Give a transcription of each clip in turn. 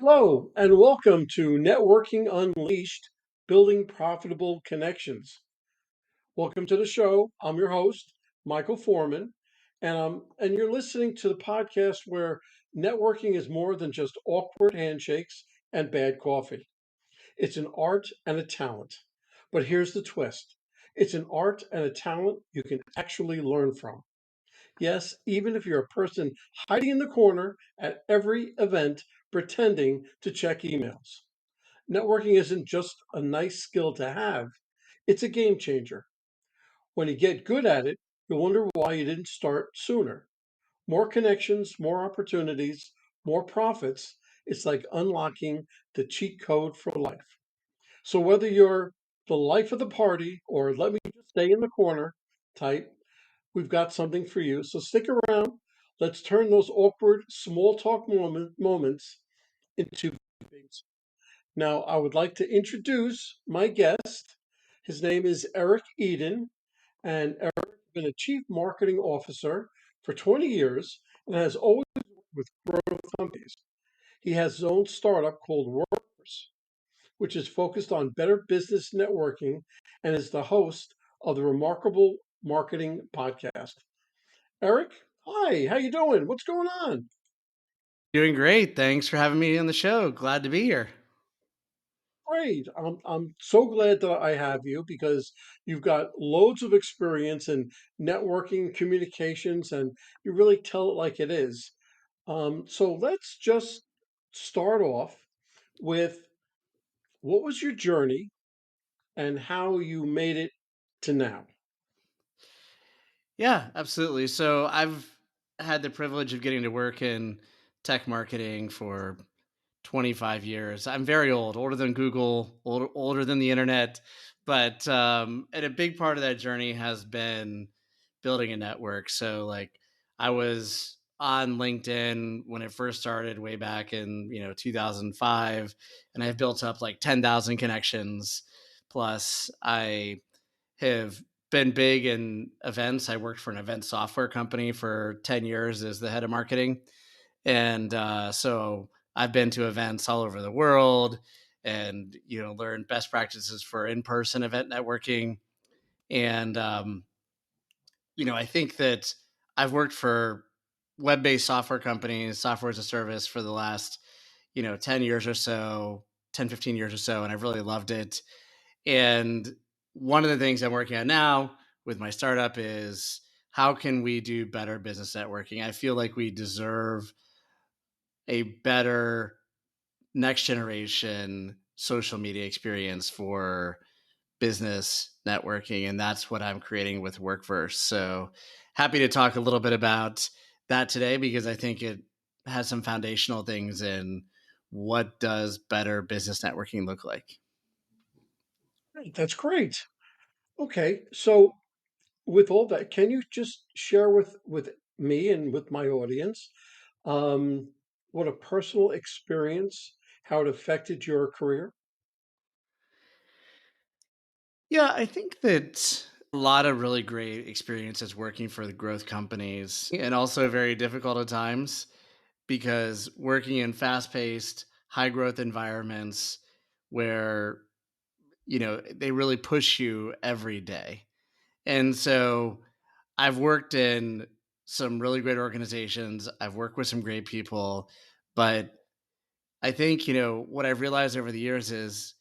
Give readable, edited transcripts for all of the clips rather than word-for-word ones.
Hello, and welcome to Networking Unleashed Building Profitable Connections. Welcome to the show. I'm your host, Michael Forman, and you're listening to the podcast where networking is more than just awkward handshakes and bad coffee. It's an art and a talent. But here's the twist it's an art and a talent you can actually learn from. Yes, even if you're a person hiding in the corner at every event pretending to check emails. Networking isn't just a nice skill to have, it's a game changer. When you get good at it, you'll wonder why you didn't start sooner. More connections, more opportunities, more profits. It's like unlocking the cheat code for life. So whether you're the life of the party or let me just stay in the corner type, we've got something for you. So stick around. Let's turn those awkward small talk moments into big. Now, I would like to introduce my guest. His name is Eric Eden, and Eric has been a chief marketing officer for 20 years and has always worked with growth companies. He has his own startup called Workverse, which is focused on better business networking and is the host of the Remarkable Marketing podcast. Eric, hi, how you doing? What's going on? Doing great. Thanks for having me on the show. Glad to be here. Great. I'm so glad that I have you because you've got loads of experience in networking, communications, and you really tell it like it is. So let's just start off with what was your journey and how you made it to now? Yeah, absolutely. So I've had the privilege of getting to work in tech marketing for 25 years. I'm very old, older than Google, older than the internet. And a big part of that journey has been building a network. So like I was on LinkedIn when it first started way back in, 2005, and I've built up like 10,000 connections. Plus I have been big in events. I worked for an event software company for 10 years as the head of marketing. So I've been to events all over the world and, learned best practices for in person event networking. And I think that I've worked for web based software companies, software as a service for the last, 10 years or so, 10, 15 years or so. And I've really loved it. And one of the things I'm working on now with my startup is how can we do better business networking? I feel like we deserve a better next generation social media experience for business networking. And that's what I'm creating with Workverse. So happy to talk a little bit about that today because I think it has some foundational things in what does better business networking look like. Great, that's great. Okay, so with all that, can you just share with me and with my audience um, what a personal experience, how it affected your career? Yeah, I think that a lot of really great experiences working for the growth companies and also very difficult at times because working in fast paced, high growth environments where, they really push you every day. And so I've worked in some really great organizations, I've worked with some great people, but I think, what I've realized over the years is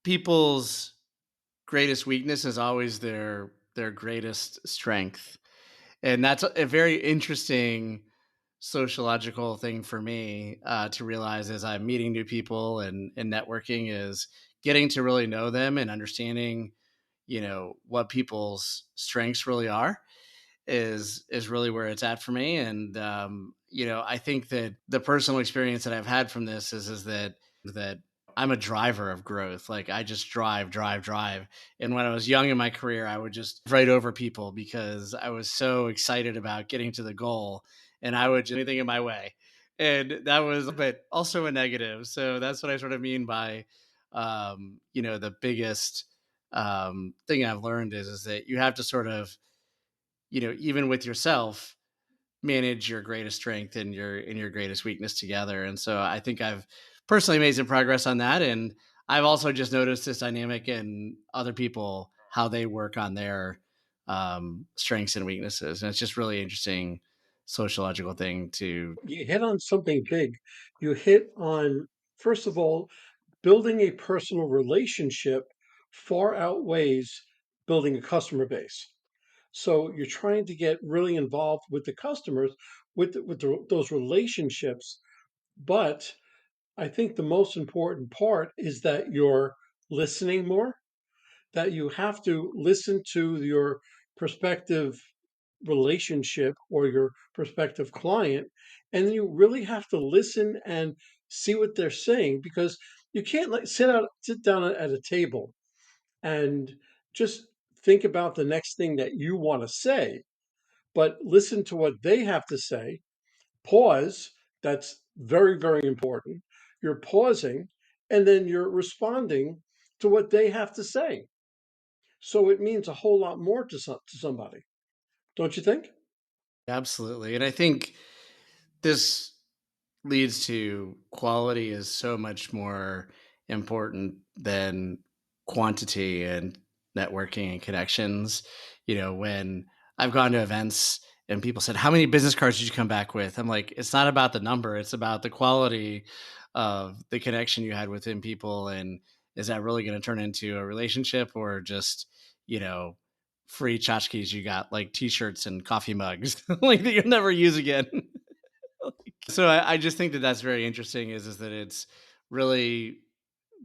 people's greatest weakness is always their greatest strength. And that's a very interesting sociological thing for me to realize as I'm meeting new people and networking is getting to really know them and understanding, what people's strengths really are is really where it's at for me. And I think that the personal experience that I've had from this is that I'm a driver of growth. Like I just drive, drive, drive. And when I was young in my career, I would just right over people because I was so excited about getting to the goal, and I would just anything in my way. And that was, but also a negative. So that's what I sort of mean by, the biggest thing I've learned is that you have to sort of, even with yourself, manage your greatest strength and your greatest weakness together. And so I think I've personally made some progress on that. And I've also just noticed this dynamic in other people, how they work on their strengths and weaknesses. And it's just really interesting sociological thing to. You hit on something big. You hit on, first of all, building a personal relationship far outweighs building a customer base. So you're trying to get really involved with the customers, those relationships. But I think the most important part is that you're listening more, that you have to listen to your prospective relationship or your prospective client, and you really have to listen and see what they're saying, because you can't like sit down at a table and just think about the next thing that you want to say, but listen to what they have to say. Pause. That's very, very important. You're pausing and then you're responding to what they have to say. So it means a whole lot more to somebody, don't you think? Absolutely. And I think this leads to quality is so much more important than quantity and networking and connections. When I've gone to events and people said, "How many business cards did you come back with?" I'm like, it's not about the number, it's about the quality of the connection you had within people. And is that really going to turn into a relationship, or just, you know, free tchotchkes you got, like t-shirts and coffee mugs like that you'll never use again? So I just think that that's very interesting. Is that it's really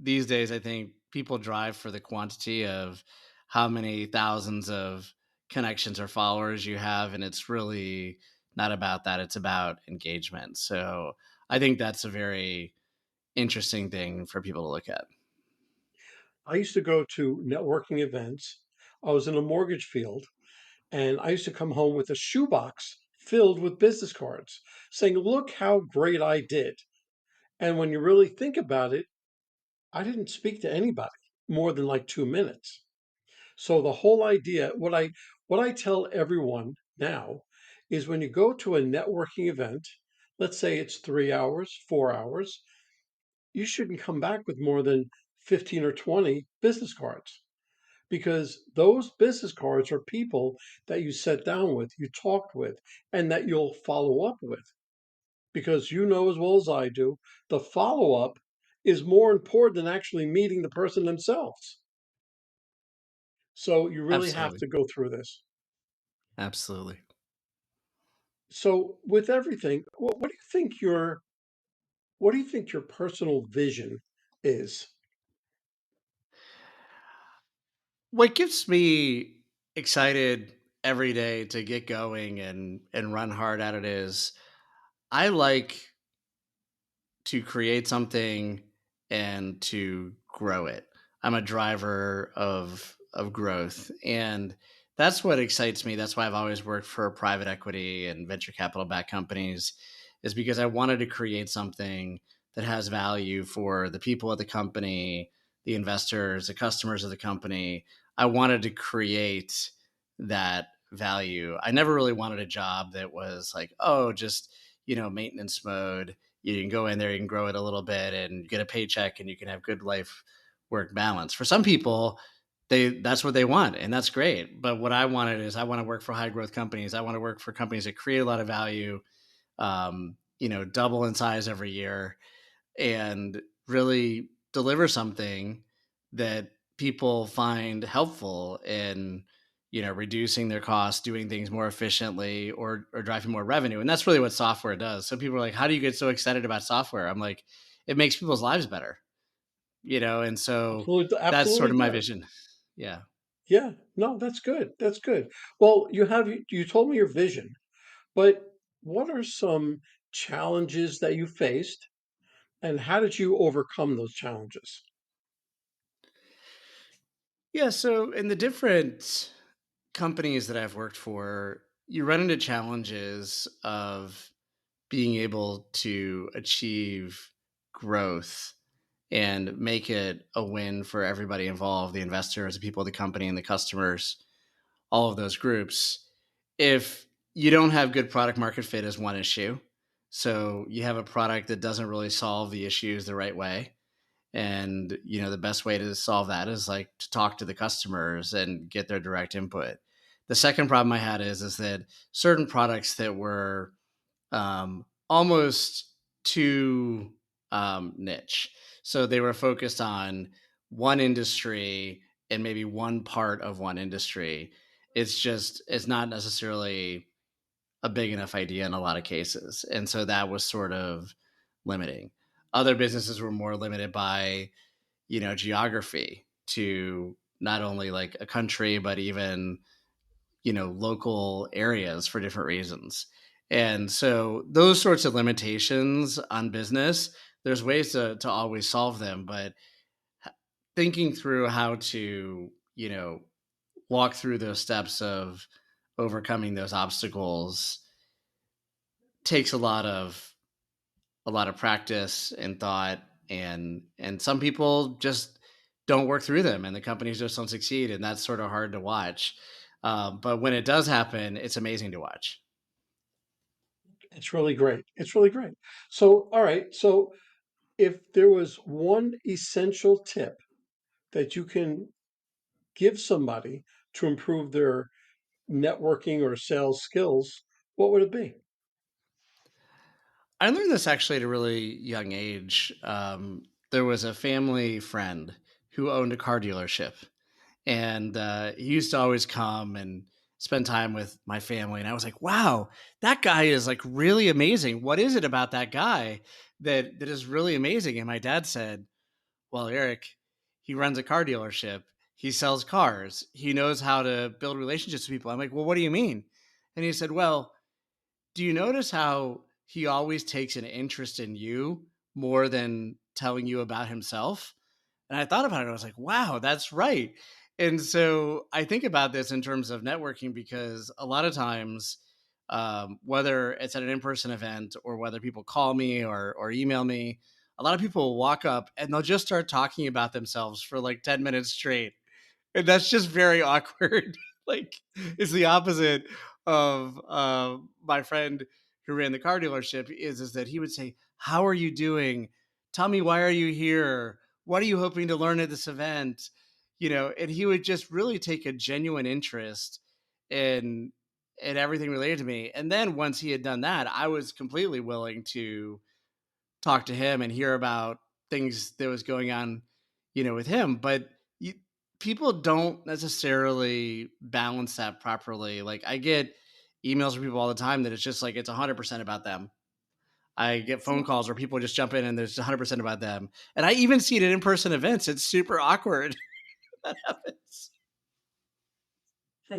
these days. I think people drive for the quantity of how many thousands of connections or followers you have, and it's really not about that. It's about engagement. So I think that's a very interesting thing for people to look at. I used to go to networking events. I was in a mortgage field, and I used to come home with a shoebox filled with business cards saying, "Look how great I did." And when you really think about it, I didn't speak to anybody more than like 2 minutes. So the whole idea, what I tell everyone now is, when you go to a networking event, let's say it's 3 hours, 4 hours, you shouldn't come back with more than 15 or 20 business cards, because those business cards are people that you sat down with, you talked with, and that you'll follow up with. Because you know as well as I do, the follow up is more important than actually meeting the person themselves. So you really have Absolutely. to go through this. Absolutely. So with everything, what do you think your personal vision is? What gets me excited every day to get going and run hard at it is I like to create something and to grow it. I'm a driver of growth, and that's what excites me. That's why I've always worked for private equity and venture capital backed companies, is because I wanted to create something that has value for the people at the company, the investors, the customers of the company. I wanted to create that value. I never really wanted a job that was like, oh, just, maintenance mode. You can go in there, you can grow it a little bit and get a paycheck, and you can have good life work balance. For some people, that's what they want, and that's great. But what I wanted is, I want to work for high growth companies. I want to work for companies that create a lot of value, double in size every year, and really deliver something that people find helpful in, reducing their costs, doing things more efficiently, or driving more revenue. And that's really what software does. So people are like, how do you get so excited about software? I'm like, it makes people's lives better, and so Absolutely, that's sort absolutely of my does. vision. Yeah. Yeah, no, that's good. That's good. Well, you told me your vision, but what are some challenges that you faced, and how did you overcome those challenges? Yeah, so in the different companies that I've worked for, you run into challenges of being able to achieve growth and make it a win for everybody involved, the investors, the people of the company, and the customers, all of those groups. If you don't have good product market fit is one issue. So you have a product that doesn't really solve the issues the right way. And the best way to solve that is like to talk to the customers and get their direct input. The second problem I had is that certain products that were almost too niche. So they were focused on one industry and maybe one part of one industry. It's not necessarily a big enough idea in a lot of cases. And so that was sort of limiting. Other businesses were more limited by, geography to not only like a country, but even, local areas for different reasons. And so those sorts of limitations on business, there's ways to always solve them, but thinking through how to, walk through those steps of overcoming those obstacles takes a lot of practice and thought, and some people just don't work through them and the companies just don't succeed, and that's sort of hard to watch. But when it does happen, it's amazing to watch. It's really great. It's really great. So, all right. So, if there was one essential tip that you can give somebody to improve their networking or sales skills, what would it be? I learned this actually at a really young age. There was a family friend who owned a car dealership, and he used to always come and spend time with my family. And I was like, "Wow, that guy is like really amazing. What is it about that guy that is really amazing?" And my dad said, "Well, Eric, he runs a car dealership. He sells cars. He knows how to build relationships with people." I'm like, "Well, what do you mean?" And he said, "Well, do you notice how he always takes an interest in you more than telling you about himself?" And I thought about it. I was like, wow, that's right. And so I think about this in terms of networking because a lot of times, whether it's at an in person event or whether people call me or email me, a lot of people will walk up and they'll just start talking about themselves for like 10 minutes straight. And that's just very awkward. Like, it's the opposite of my friend who ran the car dealership is that he would say, "How are you doing? Tell me, why are you here? What are you hoping to learn at this event?" And he would just really take a genuine interest in everything related to me. And then once he had done that, I was completely willing to talk to him and hear about things that was going on, with him. But you, people don't necessarily balance that properly. Like, I get emails from people all the time that it's just like it's 100% about them. I get phone calls where people just jump in and there's 100% about them. And I even see it at in-person events. It's super awkward. That happens.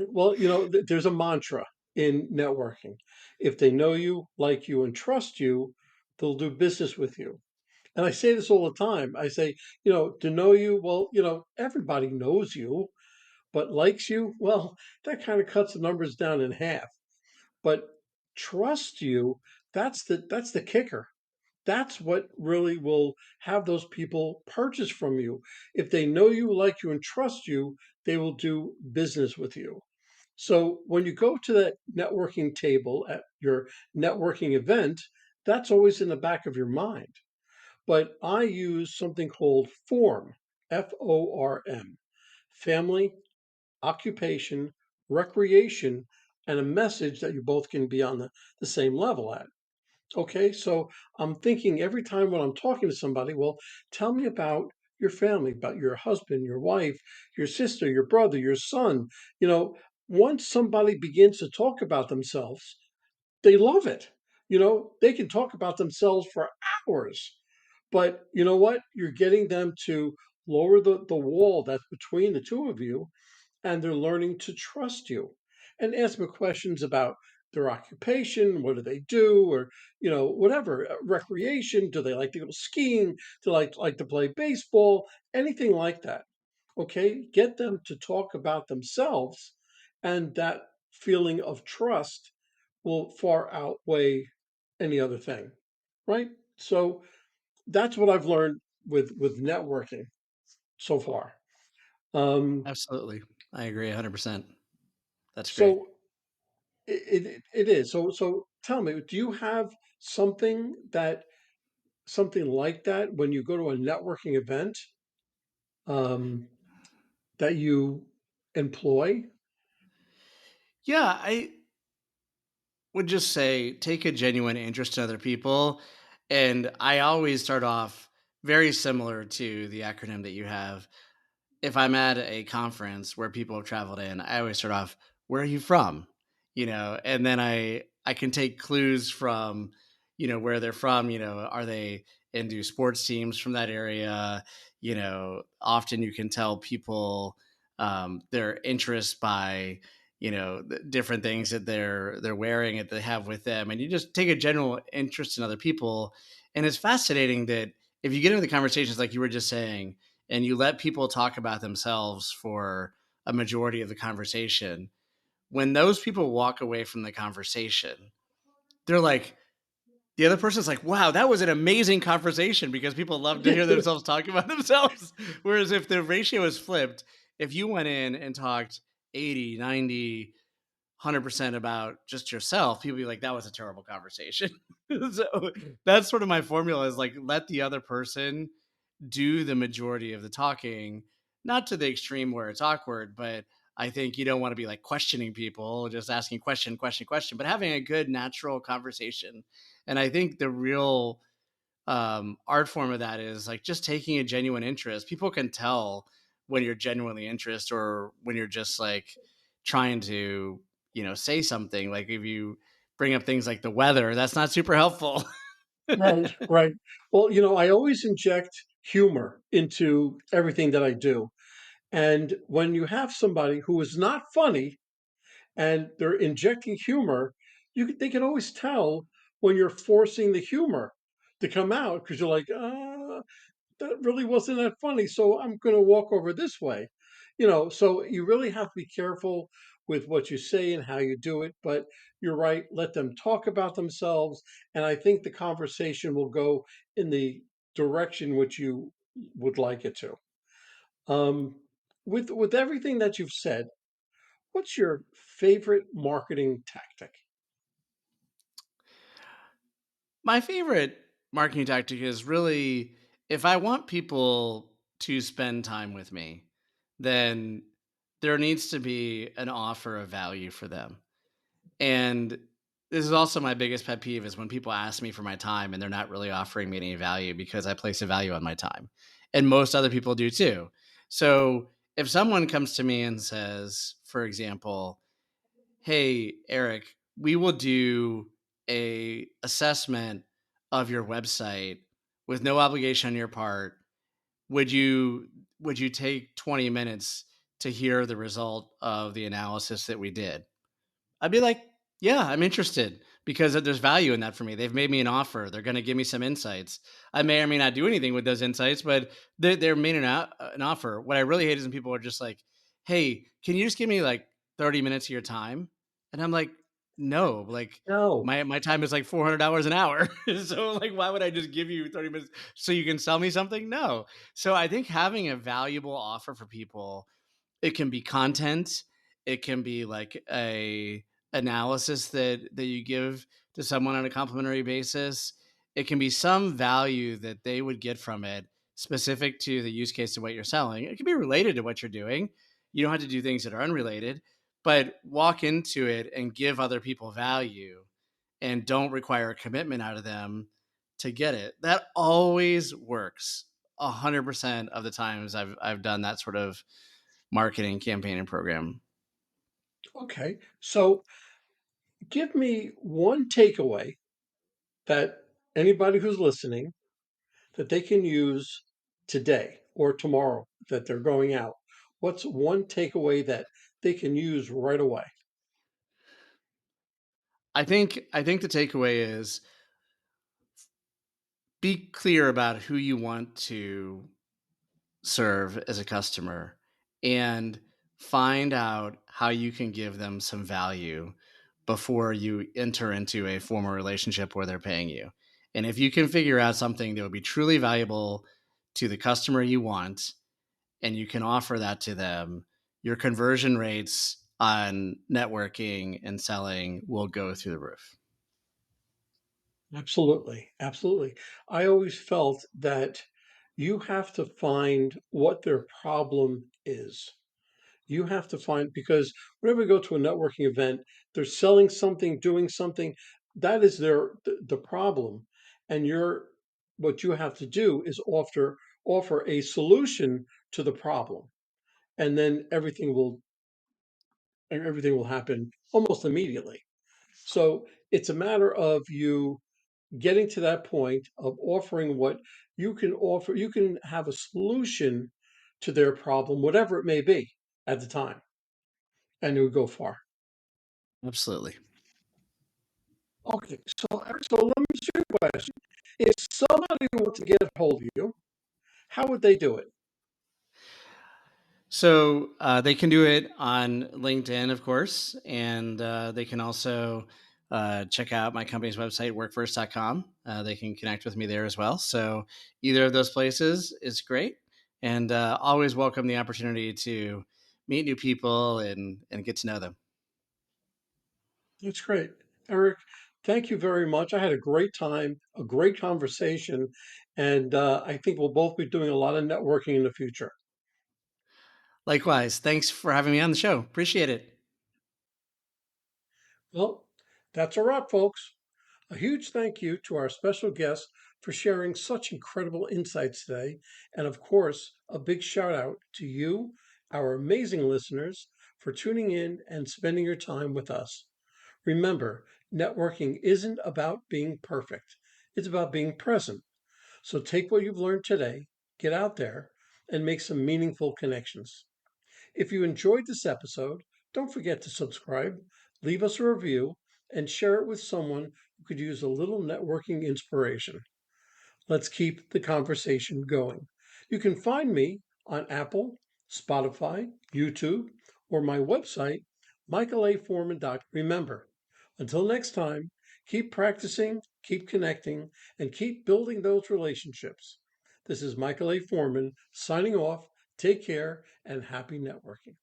Well, there's a mantra in networking. If they know you, like you, and trust you, they'll do business with you. And I say this all the time. I say, to know you, well, everybody knows you, but likes you, well, that kind of cuts the numbers down in half. But trust you, that's the kicker. That's what really will have those people purchase from you. If they know you, like you, and trust you, they will do business with you. So when you go to that networking table at your networking event, that's always in the back of your mind. But I use something called FORM, FORM, family, occupation, recreation, and a message that you both can be on the same level at. Okay, so I'm thinking every time when I'm talking to somebody, well, tell me about your family, about your husband, your wife, your sister, your brother, your son. You know, once somebody begins to talk about themselves, they love it. They can talk about themselves for hours. But you know what? You're getting them to lower the wall that's between the two of you, and they're learning to trust you and ask me questions about their occupation, what do they do, or whatever, recreation, do they like to go skiing, do they like to play baseball, anything like that. Okay, get them to talk about themselves, and that feeling of trust will far outweigh any other thing, right? So that's what I've learned with networking so far. um, Absolutely. I agree 100%. That's great. so it is. So tell me, do you have something that something like that when you go to a networking event, um, that you employ? Yeah, I would just say take a genuine interest in other people. And I always start off very similar to the acronym that you have. If I'm at a conference where people have traveled in, I always start off, "Where are you from?" And then I can take clues from, where they're from. Are they into sports teams from that area? Often you can tell people their interests by the different things that they're wearing that they have with them, and you just take a general interest in other people. And it's fascinating that if you get into the conversations like you were just saying and you let people talk about themselves for a majority of the conversation, when those people walk away from the conversation, they're like, the other person's like, wow, that was an amazing conversation because people love to hear themselves talk about themselves. Whereas if the ratio is flipped, if you went in and talked 80, 90, 100% about just yourself, people be like, that was a terrible conversation. So that's sort of my formula is like, let the other person do the majority of the talking, not to the extreme where it's awkward, but I think you don't want to be like questioning people, just asking question, question, question, but having a good natural conversation. And I think the real art form of that is like just taking a genuine interest. People can tell when you're genuinely interested or when you're just like trying to, say something. Like if you bring up things like the weather, that's not super helpful. Right, right. Well, I always inject humor into everything that I do. And when you have somebody who is not funny and they're injecting humor, they can always tell when you're forcing the humor to come out because you're like, that really wasn't that funny, so I'm going to walk over this way. So you really have to be careful with what you say and how you do it. But you're right, let them talk about themselves. And I think the conversation will go in the direction which you would like it to. Um, with everything that you've said, what's your favorite marketing tactic? My favorite marketing tactic is really if I want people to spend time with me, then there needs to be an offer of value for them. And this is also my biggest pet peeve is when people ask me for my time and they're not really offering me any value because I place a value on my time. And most other people do too. So if someone comes to me and says, for example, hey Eric, we will do a assessment of your website with no obligation on your part. Would you would you take 20 minutes to hear the result of the analysis that we did? I'd be like, yeah, I'm interested because there's value in that for me. They've made me an offer. They're going to give me some insights. I may or may not do anything with those insights, but they're made an offer. What I really hate is when people are just like, hey, can you just give me like 30 minutes of your time? And I'm like, no, like No. my time is like $400 an hour. So like, why would I just give you 30 minutes so you can sell me something? No. So I think having a valuable offer for people, it can be content, it can be like a analysis that you give to someone on a complimentary basis. It can be some value that they would get from it specific to the use case of what you're selling. It can be related to what you're doing. You don't have to do things that are unrelated, but walk into it and give other people value and don't require a commitment out of them to get it. That always works 100% of the times I've done that sort of marketing campaign and program. Okay. So give me one takeaway that anybody who's listening that they can use today or tomorrow that they're going out? What's one takeaway that they can use right away? I think the takeaway is be clear about who you want to serve as a customer and find out how you can give them some value before you enter into a formal relationship where they're paying you. And if you can figure out something that would be truly valuable to the customer you want and you can offer that to them, your conversion rates on networking and selling will go through the roof. Absolutely. Absolutely. I always felt that you have to find what their problem is. You have to find, because whenever we go to a networking event, they're selling something, doing something, that is the problem. And what you have to do is offer a solution to the problem. And then everything will happen almost immediately. So it's a matter of you getting to that point of offering what you can offer. You can have a solution to their problem, whatever it may be at the time, and it would go far. Absolutely. Okay, so let me ask you a question. If somebody wants to get a hold of you, how would they do it? So they can do it on LinkedIn, of course, and they can also check out my company's website, workverse.com. They can connect with me there as well. So either of those places is great, and always welcome the opportunity to meet new people and get to know them. That's great. Eric, thank you very much. I had a great time, a great conversation, and I think we'll both be doing a lot of networking in the future. Likewise, thanks for having me on the show. Appreciate it. Well, that's a wrap, folks. A huge thank you to our special guest for sharing such incredible insights today. And of course, a big shout out to you, our amazing listeners, for tuning in and spending your time with us. Remember, networking isn't about being perfect, it's about being present. So take what you've learned today, get out there, and make some meaningful connections. If you enjoyed this episode, don't forget to subscribe, leave us a review, and share it with someone who could use a little networking inspiration. Let's keep the conversation going. You can find me on Apple, Spotify, YouTube, or my website, michaelaforman.com. Remember, until next time, keep practicing, keep connecting, and keep building those relationships. This is Michael A. Forman signing off. Take care and happy networking.